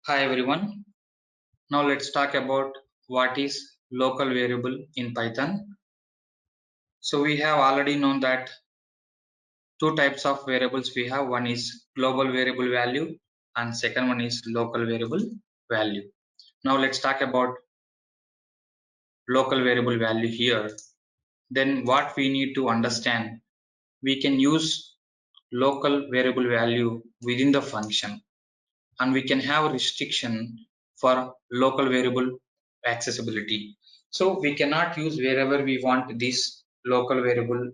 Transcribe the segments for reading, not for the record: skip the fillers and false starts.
Hi everyone. Now let's talk about what is local variable in Python. So we have already known that two types of variables we have. One is global variable value and second one is local variable value. Now let's talk about local variable value here. Then what we need to understand, we can use local variable value within the function, and we can have restriction for local variable accessibility. So we cannot use wherever we want this local variable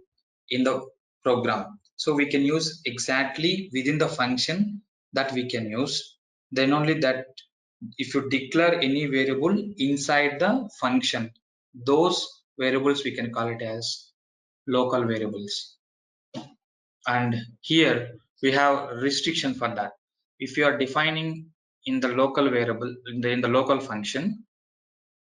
in the program. So we can use exactly within the function that we can use. Then only that if you declare any variable inside the function, those variables we can call it as local variables. And here we have restriction for that. If you are defining in the local variable in the local function,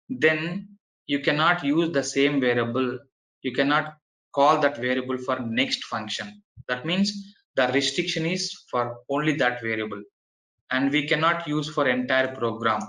then you cannot use the same variable, you cannot call that variable for next function. That means the restriction is for only that variable, and we cannot use for entire program.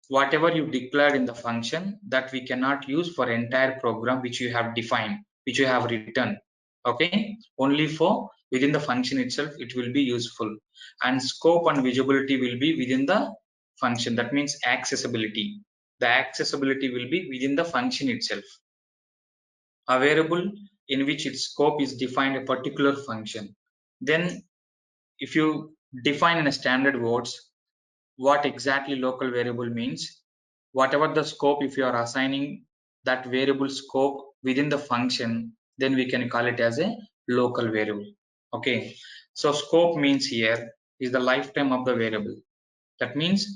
Whatever you declared in the function, that we cannot use for entire program which you have defined, which you have written. Okay, only for within the function itself it will be useful. And scope and visibility will be within the function. That means accessibility, the accessibility will be within the function itself. A variable in which its scope is defined a particular function. Then if you define in a standard words what exactly local variable means, whatever the scope, if you are assigning that variable scope within the function, then we can call it as a local variable. Okay, so scope means here is the lifetime of the variable. That means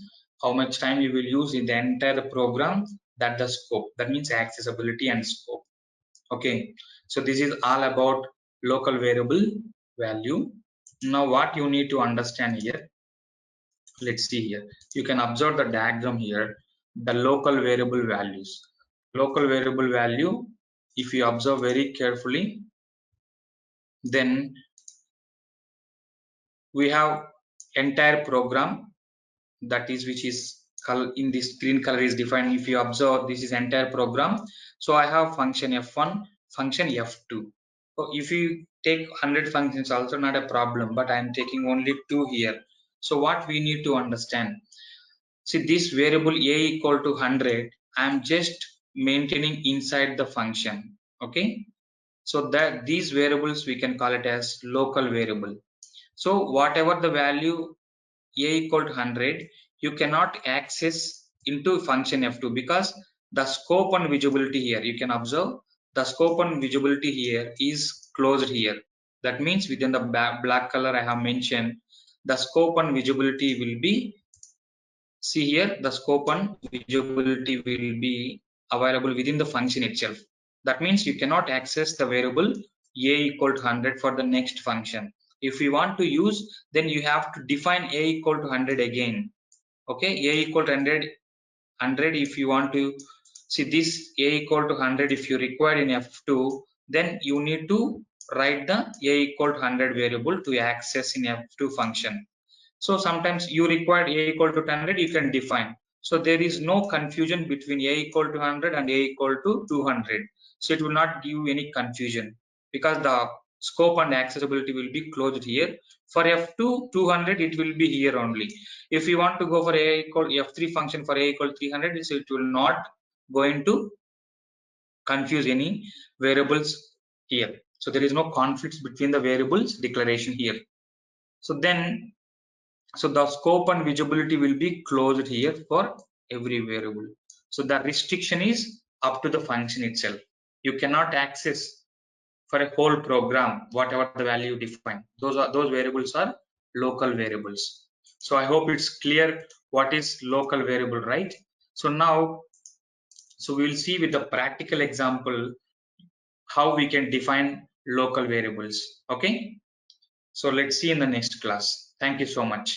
how much time you will use in the entire program, that the scope, that means accessibility and scope. Okay, so this is all about local variable value. Now what you need to understand here, let's see here, you can observe the diagram here, the local variable values. Local variable value, if you observe very carefully, then we have entire program, that is which is in this green color is defined. If you observe, this is entire program. So I have function f1, function f2. So if you take 100 functions also not a problem, but I am taking only 2 here. So what we need to understand, see this variable a equal to 100, I am just maintaining inside the function. Okay, so that these variables we can call it as local variable. So whatever the value a equal to 100, you cannot access into function f2, because the scope and visibility here, you can observe the scope and visibility here is closed here. That means within the black color I have mentioned, the scope and visibility will be, see here, the scope and visibility will be available within the function itself. That means you cannot access the variable a equal to 100 for the next function. If you want to use, then you have to define a equal to 100 again. Okay, a equal to 100, if you want to see this a equal to 100, if you require in f2, then you need to write the a equal to 100 variable to access in f2 function. So sometimes you require a equal to 100, you can define. So there is no confusion between a equal to 100 and a equal to 200. So it will not give any confusion, because the scope and accessibility will be closed here. For f2 200, it will be here only. If you want to go for a equal f3 function for a equal to 300, so it will not going to confuse any variables here. So there is no conflicts between the variables declaration here. So then, so the scope and visibility will be closed here for every variable. So the restriction is up to the function itself. You cannot access for a whole program whatever the value defined. Those variables are local variables. So I hope it's clear what is local variable, right? So now, so we will see with the practical example how we can define local variables. Okay, so let's see in the next class. Thank you so much.